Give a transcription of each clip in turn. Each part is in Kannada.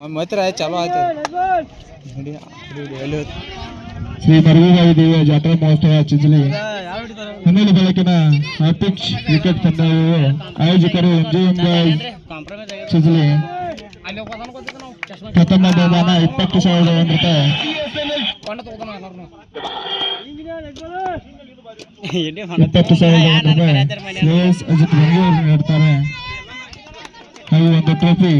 ಮಾತ್ರ ಚಾಲೂ ಆಯ್ತು ಶ್ರೀ ಮರಗುಗಾಯಿ ದೇವಿಯ ಜಾತ್ರಾ ಮಹೋತ್ಸವ ಚಿಂಚಲಿ ಹಿನ್ನೆಲೆ ಬೆಳಕಿನ ಪಿಚ್ ವಿಕೆಟ್ ಪಂದ್ಯವು ಆಯೋಜಕರು ಚಿಂಚಲಿ ಪ್ರಥಮ ಬಹುಮಾನ 20,001 ರೂಪಾಯಿ. ಶ್ರೇಯಸ್ ಅಜಿತ್ ಬೆಂಗಳೂರು ನೀಡ್ತಾರೆ. ಹಾಗೂ ಒಂದು ಟ್ರೋಫಿ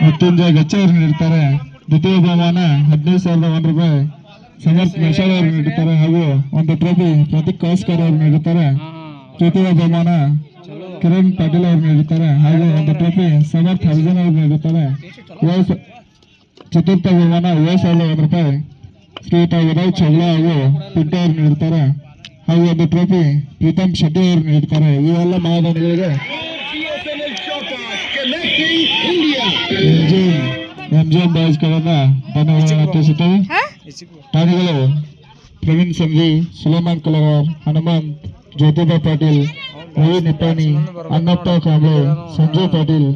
ಮೃತ್ಯುಂಜಯ ಗಚ್ಚ ಅವರು ನೀಡುತ್ತಾರೆ. ದ್ವಿತೀಯ ಬಹುಮಾನ 15,001 ರೂಪಾಯಿ ಸಮರ್ಥ ಮೆರ್ಶಾಲ್ ಅವರು ನೀಡುತ್ತಾರೆ. ಹಾಗೂ ಒಂದು ಟ್ರೋಫಿ ಪ್ರತೀಕ್ ಕೌಸ್ಕರ್ ಅವರು ನೀಡುತ್ತಾರೆ. ತೃತೀಯ ಬಹುಮಾನ ಕಿರಣ್ ಪಾಟೀಲ್ ಅವರು ನೀಡುತ್ತಾರೆ. ಹಾಗೂ ಒಂದು ಟ್ರೋಫಿ ಸಮರ್ಥ ಹರ್ಜನ್ ಅವರು ನೀಡುತ್ತಾರೆ. ಚತುರ್ಥ ಬಹುಮಾನ 7,001 ರೂಪಾಯಿ ಶ್ರೀಯುತ ವಿನಯ್ ಚೌಲಾ ಹಾಗೂ ಪಿಡ್ಡ ಅವರು ನೀಡುತ್ತಾರೆ. ಹಾಗೂ ಒಂದು ಟ್ರೋಫಿ ಪ್ರೀತಮ್ ಶೆಟ್ಟಿ ಅವರು ನೀಡುತ್ತಾರೆ. ಈ ಎಲ್ಲ ಮಹಾದಾನಿಗಳಿಗೆ ಎಂಜಿಎಂ ಬಾಯ್ಸ್ ಗಳನ್ನ ಧನ್ಯವಾದಗಳನ್ನು ಅರ್ಪಿಸುತ್ತೇವೆ. ಠಾಣೆಗಳು ಪ್ರವೀಣ್ ಸಂಘಿ, ಸುಲೇಮಾನ್ ಕಲಗಾರ್, ಹನುಮಂತ್, ಜ್ಯೋತಿಬಾ ಪಾಟೀಲ್, ರವಿ ನಿಪ್ಪಾಣಿ, ಅನ್ನಪ್ಪ ಕಾಂಬ್ಳೆ, ಸಂಜಯ್ ಪಾಟೀಲ್,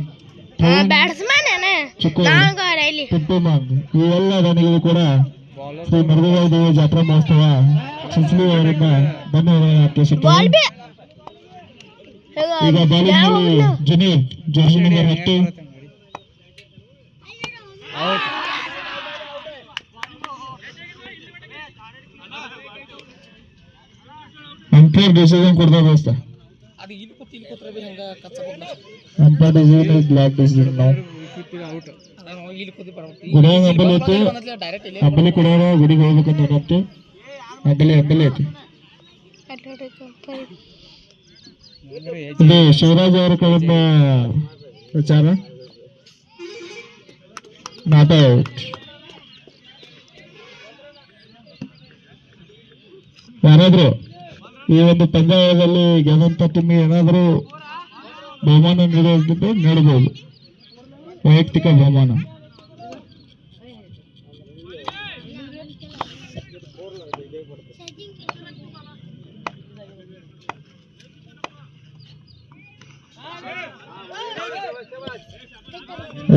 ಟಿಪ್ಪುಮನ್ ಈ ಎಲ್ಲ ದಾನಿಗಳು ಕೂಡ ಶ್ರೀ ಮರಗುಗಾಯಿ ದೇವಿ ಜಾತ್ರಾ ಮಹೋತ್ಸವ ಚಿಂಚಲಿ ಅವರಿಂದ ಧನ್ಯವಾದಗಳನ್ನು ಅರ್ಪಿಸುತ್ತೇವೆ. ಈಗ ಬಾಲಿಂಗ್ನಲ್ಲಿ ಜುನೀರ್ ಜರ್ಸಿ ನಂಬರ್ 10 ಅಂಪೈರ್ ಡಿಸಿಷನ್ ಕೊಡ್ತಾ ದೋಸ್ತ. ಅಂಪೈರ್ ಡಿಸಿಷನ್ ಬ್ಲಾಕ್ ಡಿಸಿಷನ್ ನಾವು ಗುಡಿಯ ಹಬ್ಬಲಿ ಐತಿ. ಹಬ್ಬಲಿ ಕೊಡೋರು ಗುಡಿಗೆ ಹೋಗ್ಬೇಕಂತ ಹೊರತು ಹಬ್ಬಲಿ ಐತಿ. ಇದು ಶಿವರಾಜ್ ಅವರ ಕಡೆಯಿಂದ ವಿಚಾರ ನಾಟ್ ಔಟ್. ಯಾರಾದ್ರೂ ಈ ಒಂದು ಪಂದ್ಯದಲ್ಲಿ ಗೆಲ್ಲಂತ ಟೀಮ್ ಏನಾದರೂ ಬಹುಮಾನ ನೀಡೋದಿದ್ರೆ ನೀಡಬಹುದು, ವೈಯಕ್ತಿಕ ಬಹುಮಾನ.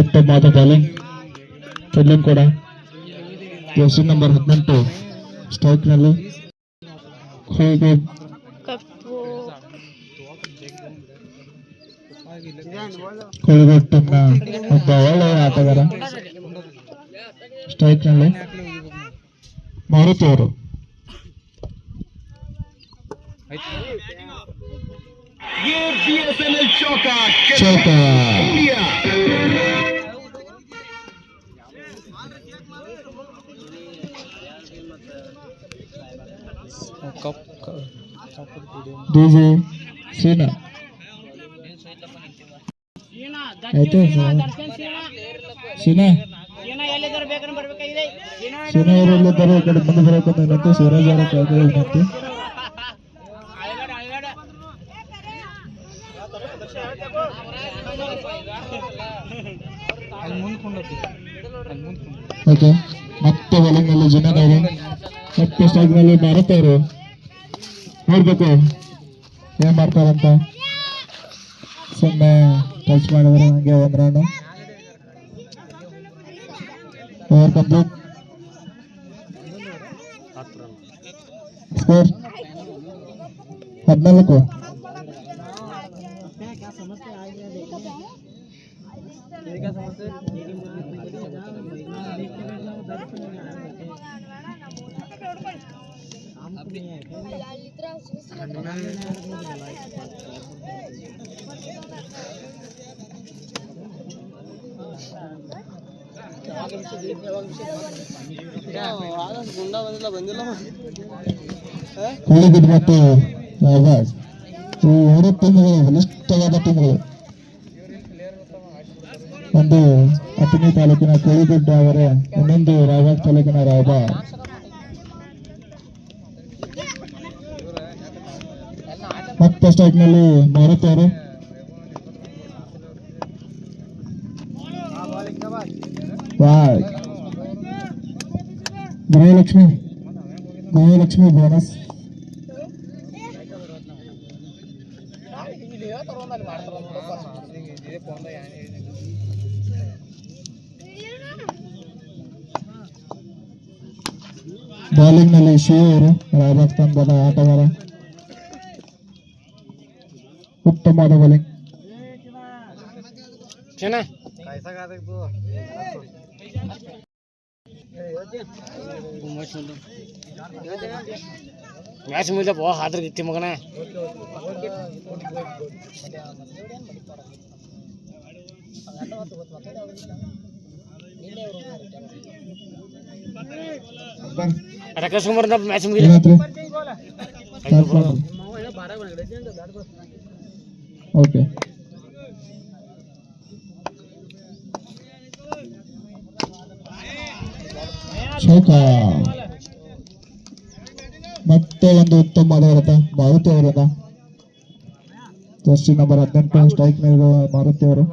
ಉತ್ತಮವಾದ ಬಾಲಿಂಗ್ ಫೀಲ್ಡಿಂಗ್ ಕೂಡ. ಜರ್ಸಿ ನಂಬರ್ 18 ಸ್ಟ್ರೈಕ್ ನಲ್ಲಿ ಕೋಳಿಗೋಡ್ ಟೀಮ್ನ ಒಬ್ಬ ಒಳ್ಳೆಯ ಆಟಗಾರ. ಸ್ಟ್ರೈಕ್ ನಲ್ಲಿ ಮಾರುತಿ ಅವರು. ಚೌಕ ಡಿಜೆ ಸೀನಾ ಆಯ್ತು. ಸೀನಾ ಅವರೆಲ್ಲಿದ್ದಾರೆ? ಈ ಕಡೆ ಮುಂದೆ ಬರಬೇಕಂತ ಶಿವರಾಜ್ ಅವರ ಕಾಯ್ದೆ. ಓಕೆ, ಮತ್ತೆ ಬೌಲಿಂಗ್ ನಲ್ಲಿ ಜುನಾದ್ ಅವರು, ಮತ್ತೆ ಸ್ಟ್ರೈಕ್ ನಲ್ಲಿ ಭಾರತ್ ಅವರು. ನೋಡ್ಬೇಕು ಏನ್ ಮಾಡ್ತಾರಂತ. ಸುಮ್ಮನೆ ಟಚ್ ಮಾಡಿದ್ರೆ ಹಂಗೆ ಒಂದ್ ರನ್. Over complete. ಸ್ಕೋರ್ 14. ಕೋಳಿಗುಡ್ ಮತ್ತು ರಾಯಬಾಗ್ ಎರಡು ಟೀಮ್ಗಳು ಬಲಿಷ್ಠವಾದ ಟೀಮ್ಗಳು. ಒಂದು ಅಥಣಿ ತಾಲೂಕಿನ ಕೋಳಿಗುಡ್ ಅವರೇ, ಇನ್ನೊಂದು ರಾಯಬಾಗ್ ತಾಲೂಕಿನ ರಾಯಬಾಗ್. ಮತ್ತೆ ಸ್ಟ್ರೈಕ್ ನಲ್ಲಿ ಮಾರುತಿ ಅವರು. ಗೃಹಲಕ್ಷ್ಮಿ ಬೋನಸ್. ಬೌಲಿಂಗ್ ನಲ್ಲಿ ಶಿವ ಅವರು ರಾಯಬಾಗ್ ತಂಡದ ಆಟಗಾರ, ಉತ್ತಮವಾದ ಬೌಲಿಂಗ್. ಮ್ಯಾಚ್ ಮುಗಿದ ಹಾದ್ರ ಗಿತ್ತಿ ಮಗನ ರಕೇಶ್ ಕುಮಾರ್ ಮ್ಯಾಚ್ ಮುಗಿದ ಓಕೆ. ಶೋಕ ಮತ್ತೆ ಒಂದು ಉತ್ತಮವಾದ ಹೊಡೆತ ಮಾರುತಿ ಅವರದ. ಜರ್ಸಿ ನಂಬರ್ 18 ಸ್ಟ್ರೈಕ್ ಮೇಲೆ ಮಾರುತಿ ಅವರು.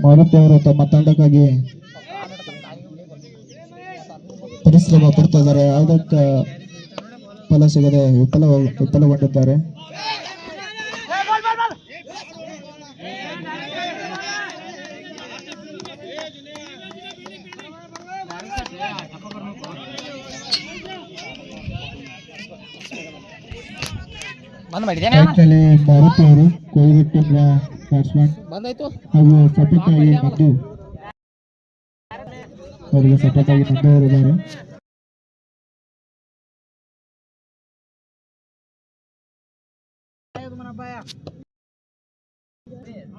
ಮಾರುತಿ ಅವರು ತಮ್ಮ ತಂಡಕ್ಕಾಗಿ ಪರಿಶ್ರಮ ಪಡ್ತಾ ಇದ್ದಾರೆ. ಯಾವುದಕ್ಕೆ ಫಲ ಸಿಗದೆ ವಿಫಲಗೊಂಡಿದ್ದಾರೆ. ಮಾರುತಿ ಅವರು ಕೊಯ್ಗುಟ್ಟಿನ ಬ್ಯಾಟ್ಸ್ಮನ್ ಹಾಗೂ ಸಪೋರ್ಟ್ ಆಗಿ ನಂದು ಅವರಿಗೆ ಸಪೋರ್ಟ್ ಆಗಿ ನಂದು ಅವರಿದ್ದಾರೆ.